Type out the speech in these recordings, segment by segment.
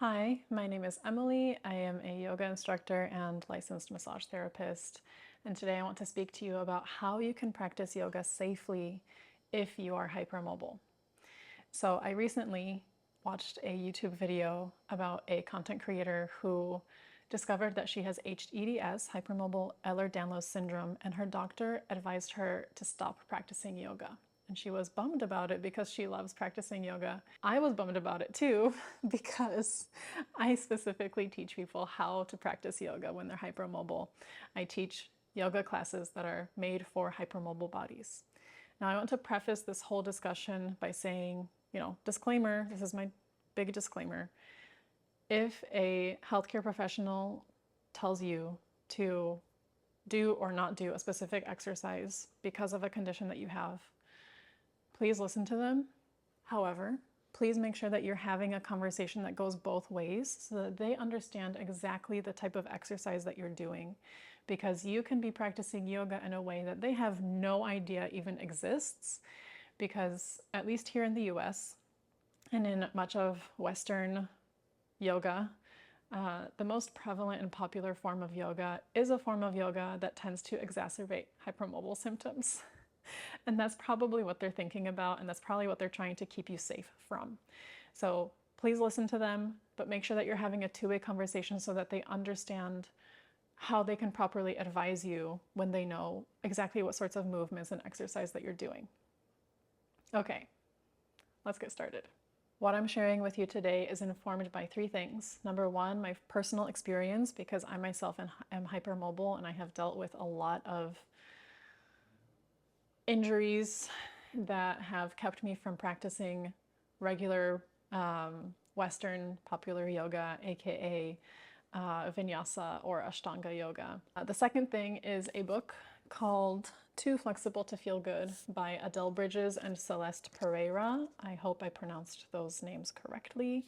Hi, my name is Emily. I am a yoga instructor and licensed massage therapist. And today I want to speak to you about how you can practice yoga safely if you are hypermobile. So I recently watched a YouTube video about a content creator who discovered that she has hEDS, hypermobile Ehlers-Danlos syndrome, and her doctor advised her to stop practicing yoga. And she was bummed about it because she loves practicing yoga. I was bummed about it too because I specifically teach people how to practice yoga when they're hypermobile. I teach yoga classes that are made for hypermobile bodies. Now, I want to preface this whole discussion by saying, disclaimer, this is my big disclaimer. If a healthcare professional tells you to do or not do a specific exercise because of a condition that you have, please listen to them. However, please make sure that you're having a conversation that goes both ways so that they understand exactly the type of exercise that you're doing, because you can be practicing yoga in a way that they have no idea even exists, because at least here in the US and in much of Western yoga, the most prevalent and popular form of yoga is a form of yoga that tends to exacerbate hypermobile symptoms. And that's probably what they're thinking about, and that's probably what they're trying to keep you safe from. So please listen to them, but make sure that you're having a two-way conversation so that they understand how they can properly advise you when they know exactly what sorts of movements and exercise that you're doing. Okay, let's get started. What I'm sharing with you today is informed by three things. Number one, my personal experience, because I myself am hypermobile and I have dealt with a lot of injuries that have kept me from practicing regular Western popular yoga, aka vinyasa or Ashtanga yoga. The second thing is a book called Too Flexible to Feel Good by Adell Bridges and Celeste Pereira. I hope I pronounced those names correctly.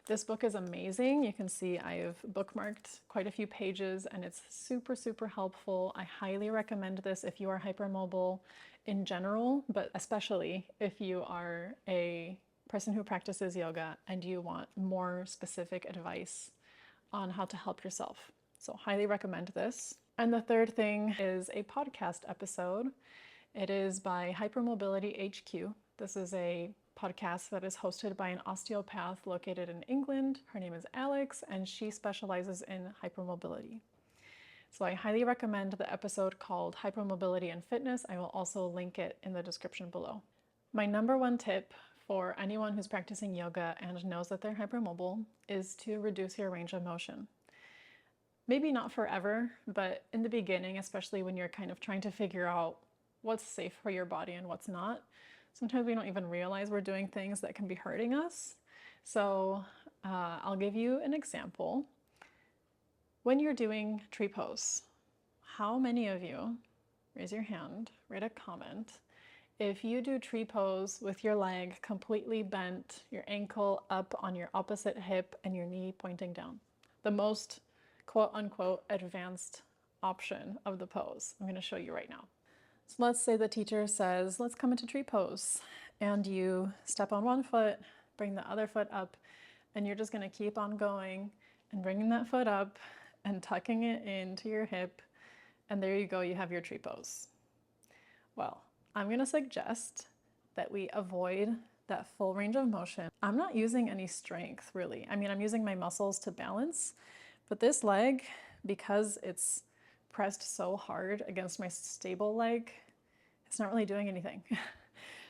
This book is amazing. You can see I've bookmarked quite a few pages and it's super, super helpful. I highly recommend this if you are hypermobile in general, but especially if you are a person who practices yoga and you want more specific advice on how to help yourself. So highly recommend this. And the third thing is a podcast episode. It is by Hypermobility HQ. This is a podcast that is hosted by an osteopath located in England. Her name is Alex, and she specializes in hypermobility. So I highly recommend the episode called Hypermobility and Fitness. I will also link it in the description below. My number one tip for anyone who's practicing yoga and knows that they're hypermobile is to reduce your range of motion. Maybe not forever, but in the beginning, especially when you're kind of trying to figure out what's safe for your body and what's not, sometimes we don't even realize we're doing things that can be hurting us. So I'll give you an example. When you're doing tree pose, how many of you, raise your hand, write a comment, if you do tree pose with your leg completely bent, your ankle up on your opposite hip and your knee pointing down? The most quote unquote advanced option of the pose. I'm going to show you right now. So let's say the teacher says, let's come into tree pose, and you step on one foot, bring the other foot up, and you're just going to keep on going and bringing that foot up and tucking it into your hip, and there you go, you have your tree pose. Well, I'm going to suggest that we avoid that full range of motion. I'm not using any strength, really. I mean, I'm using my muscles to balance, but this leg, because it's pressed so hard against my stable leg, it's not really doing anything.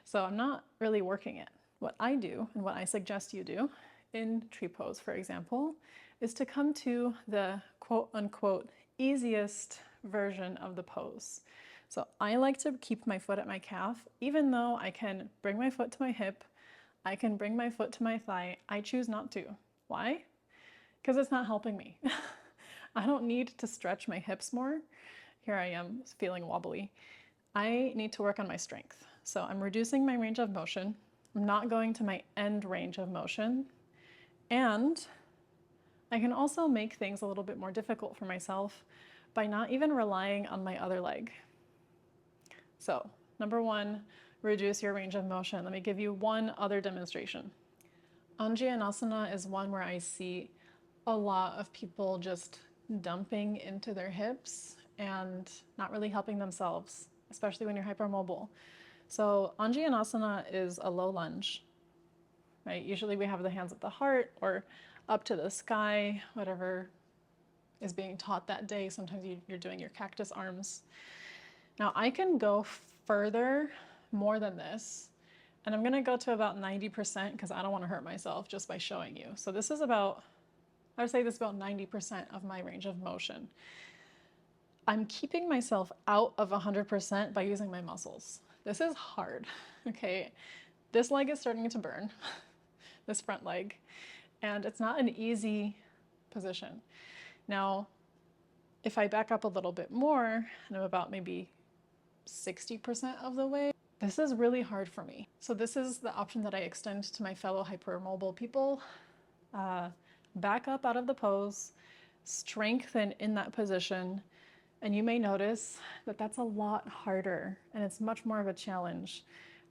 So I'm not really working it. What I do, and what I suggest you do in tree pose, for example, is to come to the quote unquote easiest version of the pose. So I like to keep my foot at my calf, even though I can bring my foot to my hip, I can bring my foot to my thigh. I choose not to. Why? Because it's not helping me. I don't need to stretch my hips more. Here I am feeling wobbly. I need to work on my strength. So I'm reducing my range of motion. I'm not going to my end range of motion. And I can also make things a little bit more difficult for myself by not even relying on my other leg. So, number one, reduce your range of motion. Let me give you one other demonstration. Anjayenasana is one where I see a lot of people just dumping into their hips and not really helping themselves, especially when you're hypermobile. So Anjayenasana is a low lunge, right? Usually we have the hands at the heart or up to the sky, whatever is being taught that day. Sometimes you're doing your cactus arms. Now I can go further, more than this, and I'm gonna go to about 90% because I don't want to hurt myself just by showing you. So this is about, I would say this is about 90% of my range of motion. I'm keeping myself out of 100% by using my muscles. This is hard, okay? This leg is starting to burn, this front leg, and it's not an easy position. Now, if I back up a little bit more, and I'm about maybe 60% of the way, this is really hard for me. So this is the option that I extend to my fellow hypermobile people. Back up out of the pose, strengthen in that position, and you may notice that that's a lot harder and it's much more of a challenge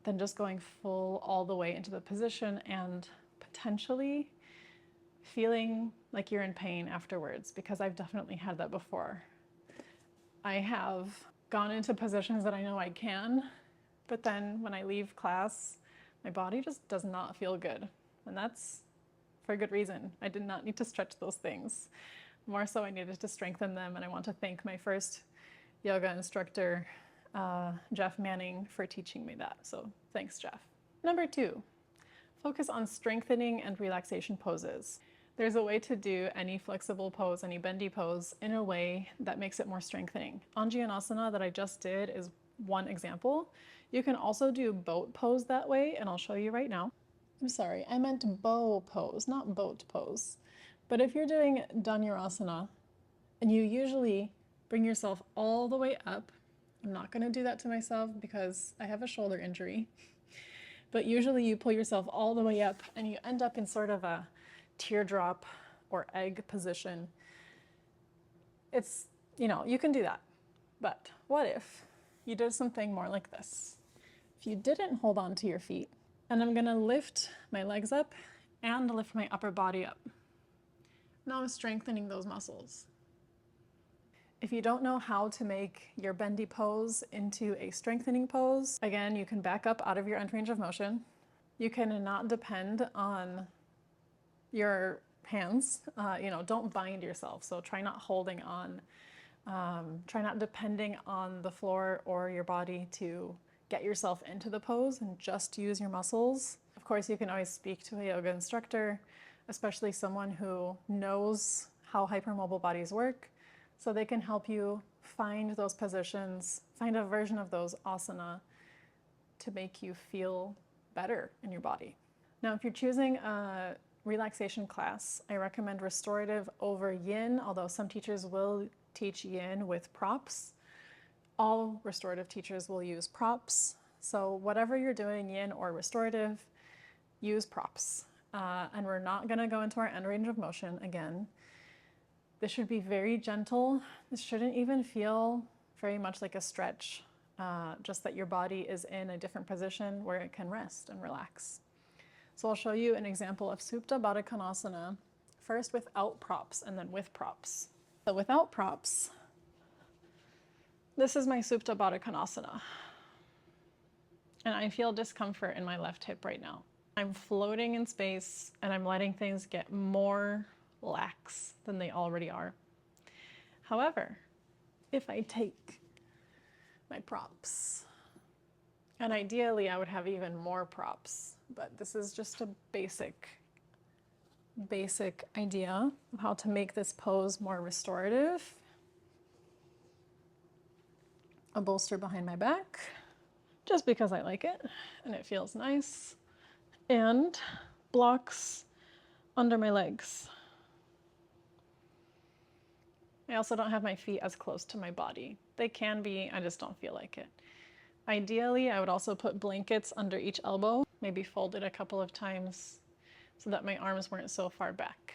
than just going full all the way into the position and potentially feeling like you're in pain afterwards, because I've definitely had that before. I have gone into positions that I know I can, but then when I leave class, my body just does not feel good. And that's for a good reason. I did not need to stretch those things. More so, I needed to strengthen them. And I want to thank my first yoga instructor, Jeff Manning, for teaching me that. So thanks, Jeff. Number 2, focus on strengthening and relaxation poses. There's a way to do any flexible pose, any bendy pose, in a way that makes it more strengthening. Anjayenasana that I just did is one example. You can also do boat pose that way, and I'll show you right now. I'm sorry, I meant bow pose, not boat pose. But if you're doing Dhanurasana, and you usually bring yourself all the way up, I'm not gonna do that to myself because I have a shoulder injury, but usually you pull yourself all the way up and you end up in sort of a teardrop or egg position. It's, you can do that. But what if you did something more like this? If you didn't hold on to your feet, and I'm gonna lift my legs up and lift my upper body up. Now I'm strengthening those muscles. If you don't know how to make your bendy pose into a strengthening pose, again, you can back up out of your end range of motion. You can not depend on your hands, don't bind yourself. So try not holding on, try not depending on the floor or your body to get yourself into the pose, and just use your muscles. Of course, you can always speak to a yoga instructor, especially someone who knows how hypermobile bodies work, so they can help you find those positions, find a version of those asana to make you feel better in your body. Now, if you're choosing a relaxation class, I recommend restorative over yin, although some teachers will teach yin with props. All restorative teachers will use props. So whatever you're doing, yin or restorative, use props. And we're not gonna go into our end range of motion again. This should be very gentle. This shouldn't even feel very much like a stretch, just that your body is in a different position where it can rest and relax. So I'll show you an example of Supta baddha konasana, first without props and then with props. So without props, this is my Supta baddha konasana. And I feel discomfort in my left hip right now. I'm floating in space and I'm letting things get more lax than they already are. However, if I take my props, and ideally I would have even more props, but this is just a basic idea of how to make this pose more restorative. A bolster behind my back, just because I like it and it feels nice, and blocks under my legs. I also don't have my feet as close to my body. They can be, I just don't feel like it. Ideally, I would also put blankets under each elbow, maybe fold it a couple of times so that my arms weren't so far back.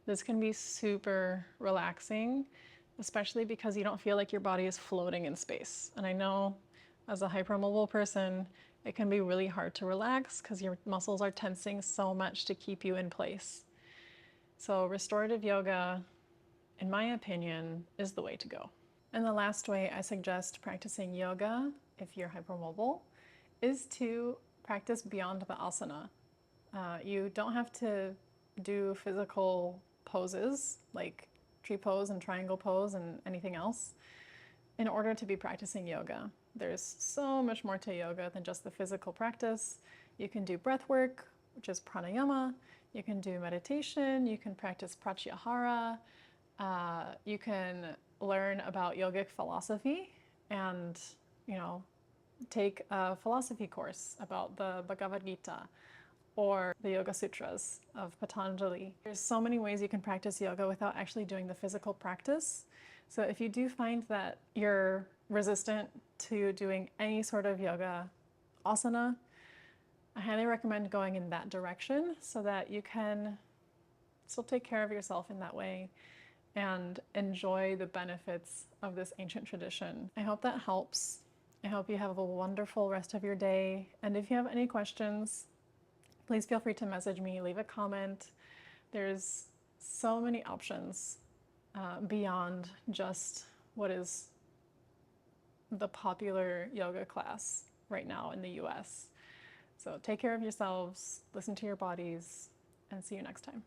This can be super relaxing, especially because you don't feel like your body is floating in space. And I know as a hypermobile person, It can be really hard to relax because your muscles are tensing so much to keep you in place. So restorative yoga, in my opinion, is the way to go. And the last way I suggest practicing yoga, if you're hypermobile, is to practice beyond the asana. You don't have to do physical poses like tree pose and triangle pose and anything else in order to be practicing yoga. There's so much more to yoga than just the physical practice. You can do breath work, which is pranayama. You can do meditation. You can practice pratyahara. You can learn about yogic philosophy and, take a philosophy course about the Bhagavad Gita or the Yoga Sutras of Patanjali. There's so many ways you can practice yoga without actually doing the physical practice. So if you do find that you're resistant to doing any sort of yoga asana, I highly recommend going in that direction so that you can still take care of yourself in that way and enjoy the benefits of this ancient tradition. I hope that helps. I hope you have a wonderful rest of your day. And if you have any questions, please feel free to message me, leave a comment. There's so many options beyond just what is the popular yoga class right now in the US. So take care of yourselves, listen to your bodies, and see you next time.